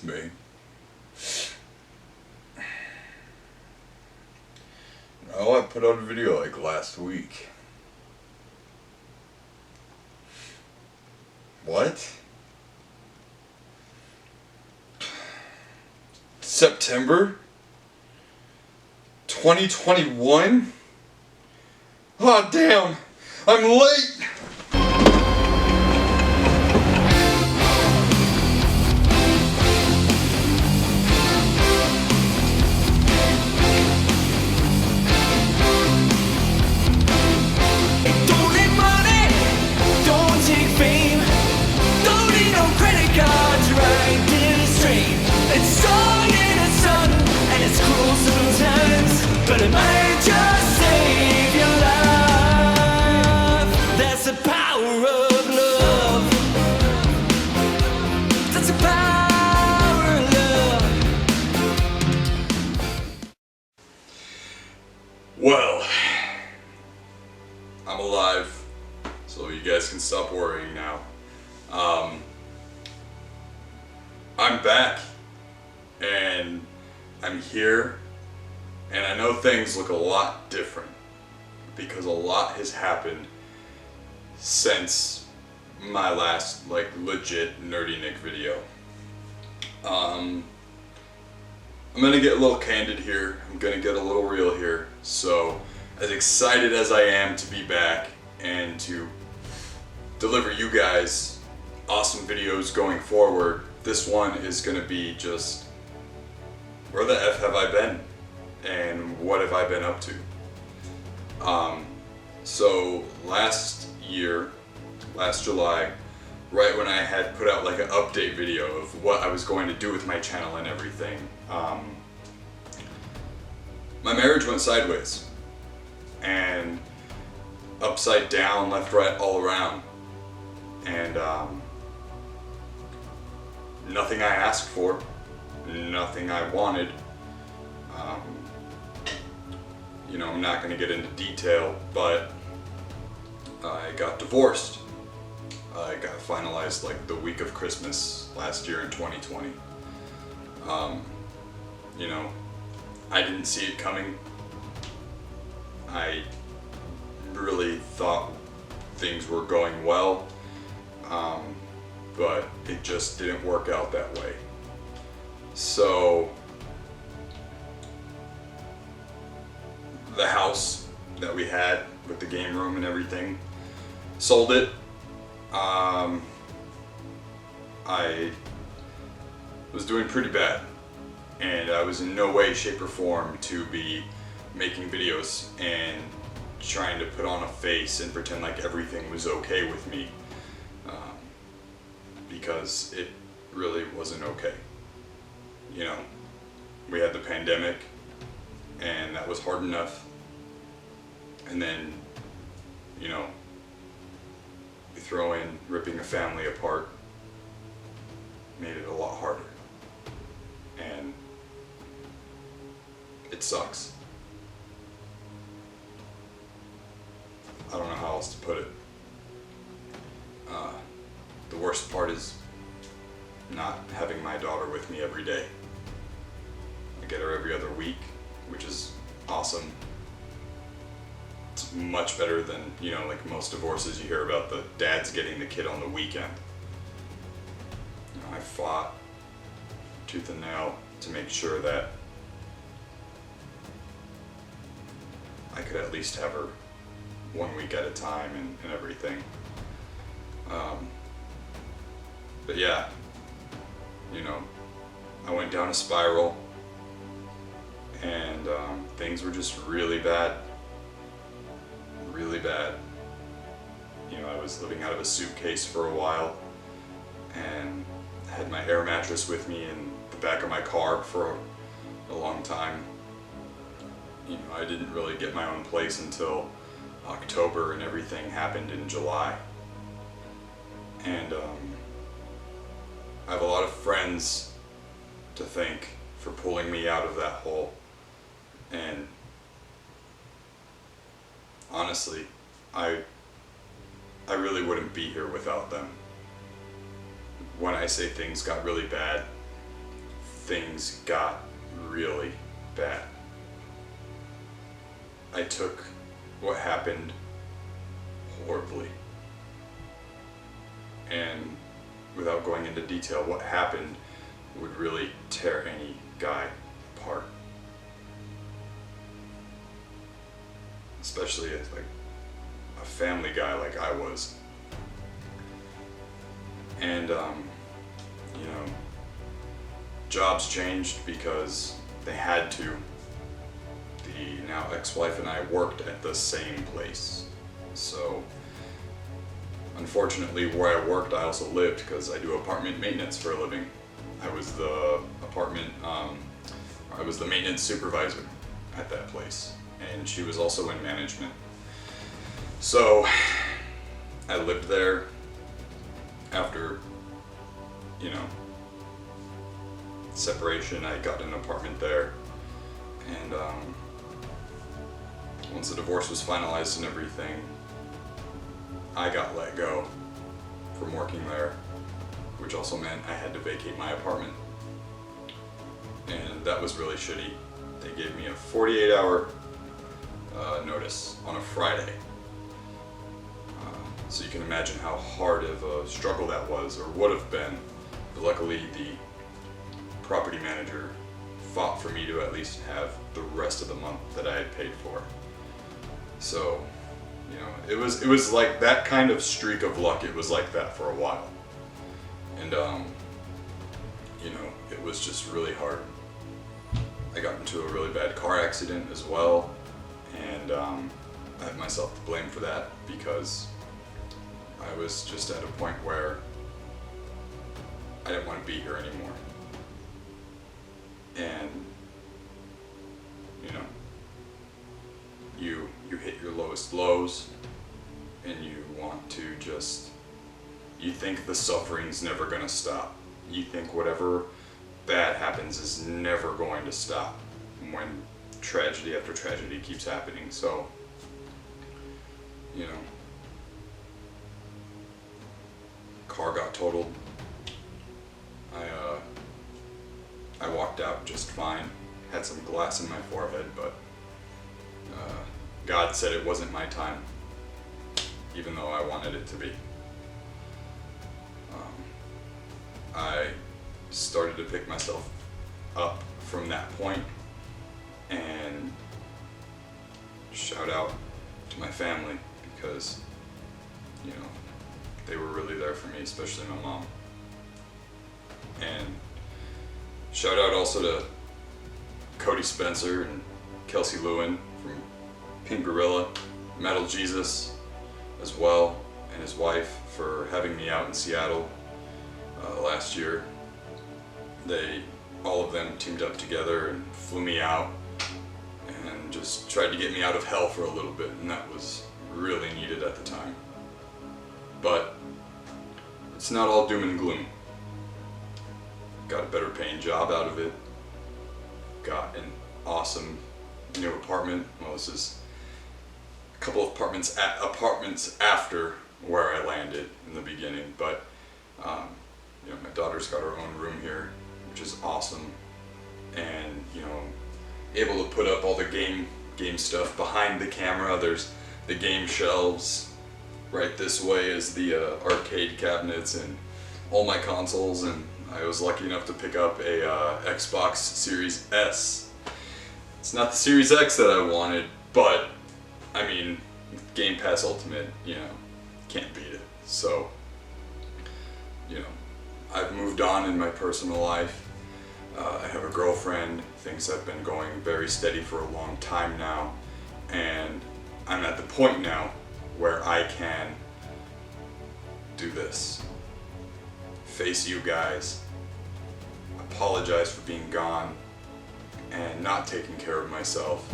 It's me. Oh, I put out a video like last week. What? September 2021? Oh damn, I'm late! But it might just save your life. That's the power of love. That's the power of love. Well, I'm alive, so you guys can stop worrying now. I'm back, and I'm here. And I know things look a lot different because a lot has happened since my last legit Nerdy Nick video. I'm gonna get a little candid here. I'm gonna get a little real here. So as excited as I am to be back and to deliver you guys awesome videos going forward, this one is gonna be just, where the F have I been? And what have I been up to? So last July, right when I had put out like an update video of what I was going to do with my channel and everything, my marriage went sideways. And upside down, left, right, all around. And nothing I asked for, nothing I wanted. You know, I'm not going to get into detail, but I got divorced. I got finalized like the week of Christmas last year in 2020. You know, I didn't see it coming. I really thought things were going well, but it just didn't work out that way. So the house that we had with the game room and everything, sold it. I was doing pretty bad, and I was in no way, shape, or form to be making videos and trying to put on a face and pretend like everything was okay with me, because it really wasn't okay. You know, we had the pandemic, and that was hard enough. And then, you know, we throw in ripping a family apart, made it a lot harder. And it sucks. I don't know how else to put it. The worst part is not having my daughter with me every day. I get her every other week, which is awesome. It's much better than, you know, like most divorces you hear about the dad's getting the kid on the weekend. You know, I fought tooth and nail to make sure that I could at least have her 1 week at a time and everything. But yeah, you know, I went down a spiral, and things were just really bad. Really bad. You know, I was living out of a suitcase for a while, and had my air mattress with me in the back of my car for a long time. You know, I didn't really get my own place until October, and everything happened in July. And I have a lot of friends to thank for pulling me out of that hole. And honestly, I really wouldn't be here without them. When I say things got really bad, things got really bad. I took what happened horribly. And without going into detail, what happened would really tear any guy apart. Especially as like a family guy like I was. And you know, jobs changed because they had to. The now ex-wife and I worked at the same place. So unfortunately where I worked I also lived because I do apartment maintenance for a living. I was the maintenance supervisor at that place, and she was also in management. So I lived there. After, you know, separation, I got an apartment there, and once the divorce was finalized and everything, I got let go from working there, which also meant I had to vacate my apartment. And that was really shitty. They gave me a 48-hour notice on a Friday. So you can imagine how hard of a struggle that was, or would have been. But luckily, the property manager fought for me to at least have the rest of the month that I had paid for. So, you know, it was like that kind of streak of luck. It was like that for a while. And you know, it was just really hard. I got into a really bad car accident as well, and I have myself to blame for that because I was just at a point where I didn't want to be here anymore. And you know, you hit your lowest lows, and you want to just, you think the suffering's never gonna stop. You think whatever bad happens is never going to stop when tragedy after tragedy keeps happening. So, you know, car got totaled. I walked out just fine. Had some glass in my forehead, but God said it wasn't my time, even though I wanted it to be. I started to pick myself up from that point, and shout out to my family because, you know, they were really there for me, especially my mom. And shout out also to Cody Spencer and Kelsey Lewin from Pink Gorilla, Metal Jesus as well, and his wife for having me out in Seattle last year. All of them teamed up together and flew me out and just tried to get me out of hell for a little bit, and that was really needed at the time. But it's not all doom and gloom. Got a better paying job out of it. Got an awesome new apartment. Well, this is a couple of apartments after where I landed in the beginning, but you know, my daughter's got her own room here, which is awesome, and you know, able to put up all the game stuff behind the camera. There's the game shelves. Right this way is the arcade cabinets and all my consoles, and I was lucky enough to pick up a Xbox Series S. It's not the Series X that I wanted, but I mean, Game Pass Ultimate, you know, can't beat it. So, you know, I've moved on in my personal life. I have a girlfriend. Things have been going very steady for a long time now, and I'm at the point now where I can do this. Face you guys, apologize for being gone and not taking care of myself,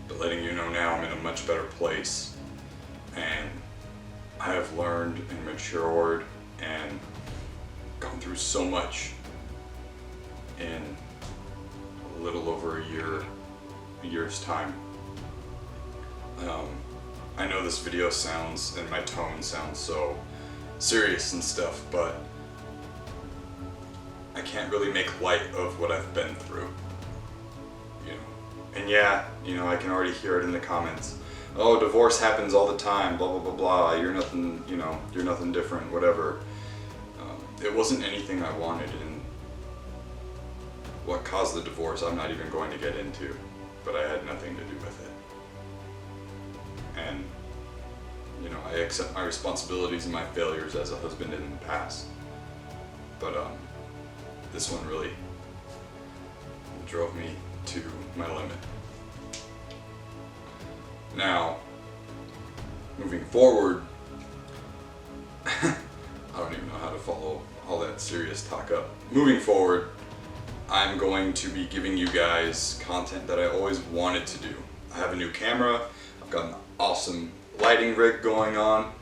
but letting you know now I'm in a much better place, and I have learned and matured and gone through so much in a little over a year's time. I know this video sounds, and my tone sounds so serious and stuff, but I I can't really make light of what I've been through. You know, and yeah, you know, I can already hear it in the comments. Oh, divorce happens all the time, blah, blah, blah, blah. You're nothing, you know, you're nothing different, whatever. It wasn't anything I wanted, and what caused the divorce, I'm not even going to get into, but I had nothing to do with it. And, you know, I accept my responsibilities and my failures as a husband in the past. But, this one really drove me to my limit. Now, moving forward, I don't even know how to follow all that serious talk up. Moving forward, I'm going to be giving you guys content that I always wanted to do. I have a new camera, I've got an awesome lighting rig going on,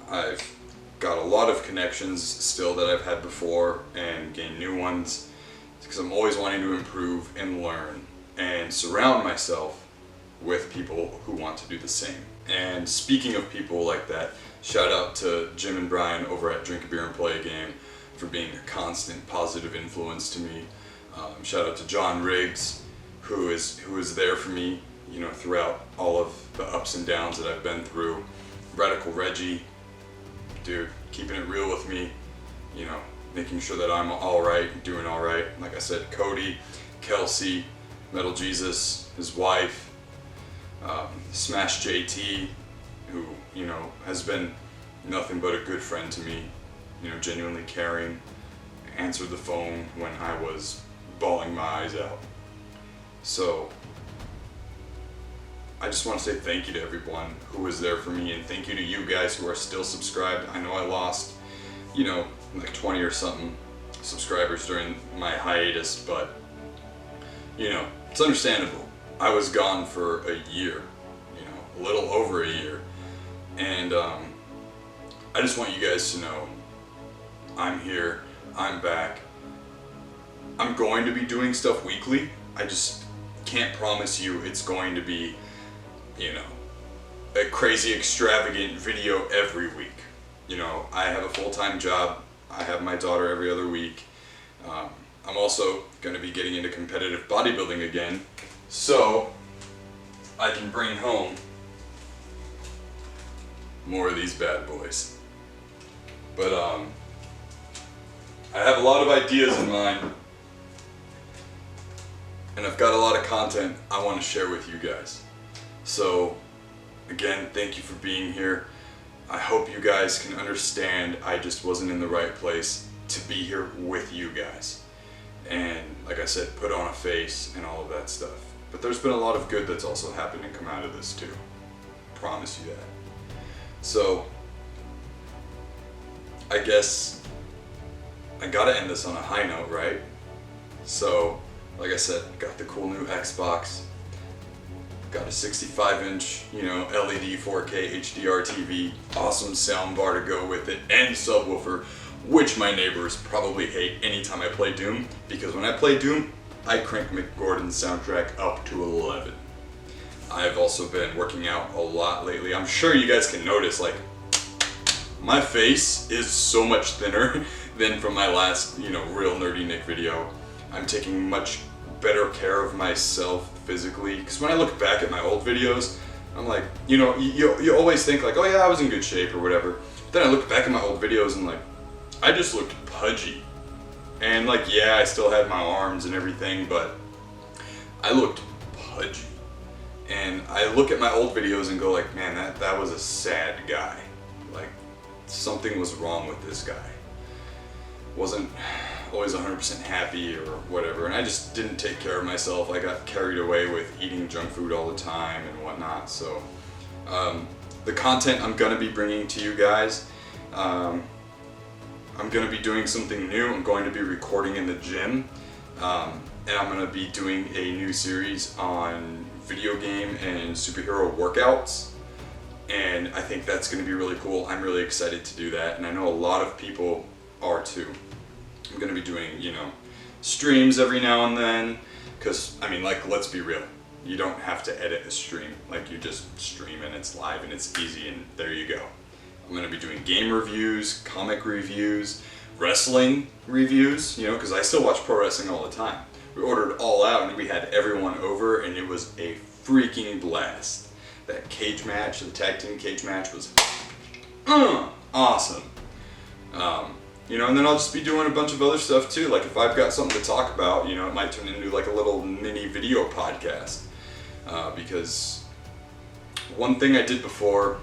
I've got a lot of connections still that I've had before and gained new ones, because I'm always wanting to improve and learn and surround myself with people who want to do the same. And speaking of people like that, shout out to Jim and Brian over at Drink a Beer and Play a Game for being a constant positive influence to me. Shout out to John Riggs, who is there for me, you know, throughout all of the ups and downs that I've been through. Radical Reggie, dude, keeping it real with me, you know, making sure that I'm alright, doing alright. Like I said, Cody, Kelsey, Metal Jesus, his wife, Smash JT, who, you know, has been nothing but a good friend to me, you know, genuinely caring, answered the phone when I was bawling my eyes out. So, I just want to say thank you to everyone who was there for me, and thank you to you guys who are still subscribed. I know I lost, you know, like 20 or something subscribers during my hiatus, but, you know, it's understandable. I was gone for a year, you know, a little over a year, and I just want you guys to know I'm here, I'm back. I'm going to be doing stuff weekly. I just can't promise you it's going to be, you know, a crazy extravagant video every week. You know, I have a full-time job. I have my daughter every other week. I'm also going to be getting into competitive bodybuilding again, so I can bring home more of these bad boys. But I have a lot of ideas in mind, and I've got a lot of content I want to share with you guys. So again, thank you for being here. I hope you guys can understand I just wasn't in the right place to be here with you guys. And like I said, put on a face and all of that stuff. But there's been a lot of good that's also happened and come out of this too. Promise you that. So I guess I gotta end this on a high note, right? So, like I said, got the cool new Xbox, got a 65-inch, you know, LED 4K HDR TV, awesome soundbar to go with it, and subwoofer, which my neighbors probably hate anytime I play Doom, because when I play Doom, I crank McGordon's soundtrack up to 11. I've also been working out a lot lately. I'm sure you guys can notice, like, my face is so much thinner than from my last, you know, real nerdy Nick video. I'm taking much better care of myself physically, because when I look back at my old videos, I'm like, you know, you always think like, oh yeah, I was in good shape or whatever. Then I look back at my old videos and like, I just looked pudgy. And like, yeah, I still had my arms and everything, but I looked pudgy. And I look at my old videos and go like, man, that was a sad guy. Like, something was wrong with this guy. Wasn't always 100% happy or whatever, and I just didn't take care of myself. I got carried away with eating junk food all the time and whatnot. So the content I'm gonna be bringing to you guys, I'm gonna be doing something new. I'm going to be recording in the gym, and I'm gonna be doing a new series on video game and superhero workouts, and I think that's gonna be really cool. I'm really excited to do that, and I know a lot of people are too. I'm gonna be doing, you know, streams every now and then, because, I mean, like, let's be real. You don't have to edit a stream. Like, you just stream and it's live and it's easy and there you go. I'm gonna be doing game reviews, comic reviews, wrestling reviews, you know, because I still watch pro wrestling all the time. We ordered All Out and we had everyone over and it was a freaking blast. That cage match, the tag team cage match was awesome. You know, and then I'll just be doing a bunch of other stuff too. Like if I've got something to talk about, you know, it might turn into like a little mini video podcast. Because one thing I did before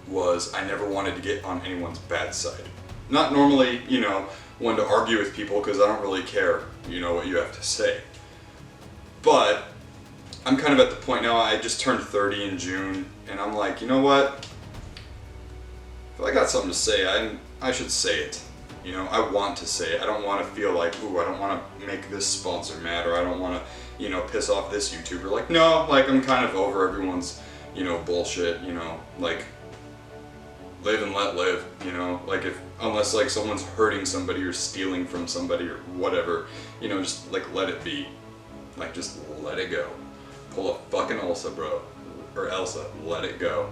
was I never wanted to get on anyone's bad side. Not normally, you know, one to argue with people because I don't really care, you know, what you have to say. But I'm kind of at the point now, I just turned 30 in June, and I'm like, you know what? If I got something to say, I should say it. You know, I want to say it. I don't want to feel like, ooh, I don't want to make this sponsor mad, or I don't want to, you know, piss off this YouTuber. Like, no, like, I'm kind of over everyone's, you know, bullshit, you know, like, live and let live, you know, like unless like someone's hurting somebody or stealing from somebody or whatever, you know, just like let it be. Like, just let it go. Pull a fucking Elsa, bro. Or Elsa, let it go.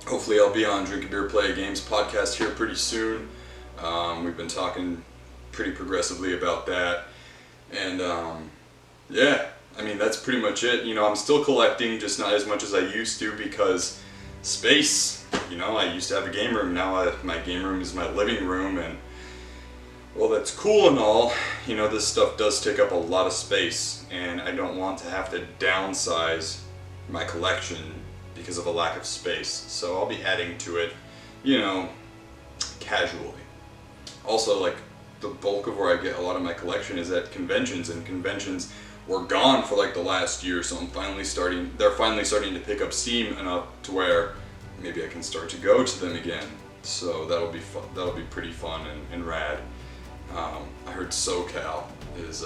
Hopefully I'll be on Drink a Beer, Play Games podcast here pretty soon. We've been talking pretty progressively about that. And yeah, I mean, that's pretty much it. You know, I'm still collecting, just not as much as I used to because space. You know, I used to have a game room. Now my game room is my living room, and well, that's cool and all. You know, this stuff does take up a lot of space, and I don't want to have to downsize my collection because of a lack of space. So I'll be adding to it, you know, casually. Also, like, the bulk of where I get a lot of my collection is at conventions, and conventions were gone for like the last year, so they're finally starting to pick up steam enough to where maybe I can start to go to them again. So that'll be fun. That'll be pretty fun and rad. I heard SoCal is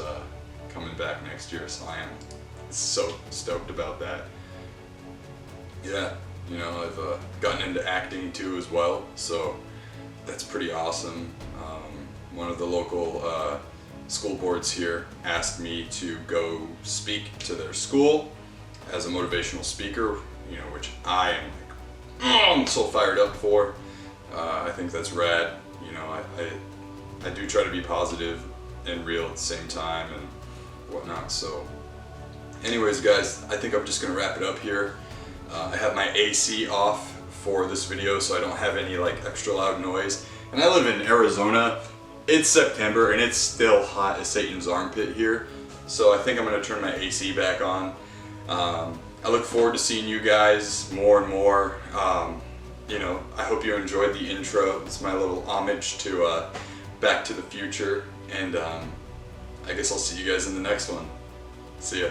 coming back next year, so I am so stoked about that. Yeah, you know, I've gotten into acting too as well, so that's pretty awesome. One of the local school boards here asked me to go speak to their school as a motivational speaker, you know, which I am like, I'm so fired up for. I think that's rad. You know, I do try to be positive and real at the same time and whatnot. So anyways, guys, I think I'm just gonna wrap it up here. I have my AC off for this video so I don't have any like extra loud noise. And I live in Arizona. It's September and it's still hot as Satan's armpit here. So I think I'm gonna turn my AC back on. I look forward to seeing you guys more and more. You know, I hope you enjoyed the intro. It's my little homage to Back to the Future. And I guess I'll see you guys in the next one. See ya.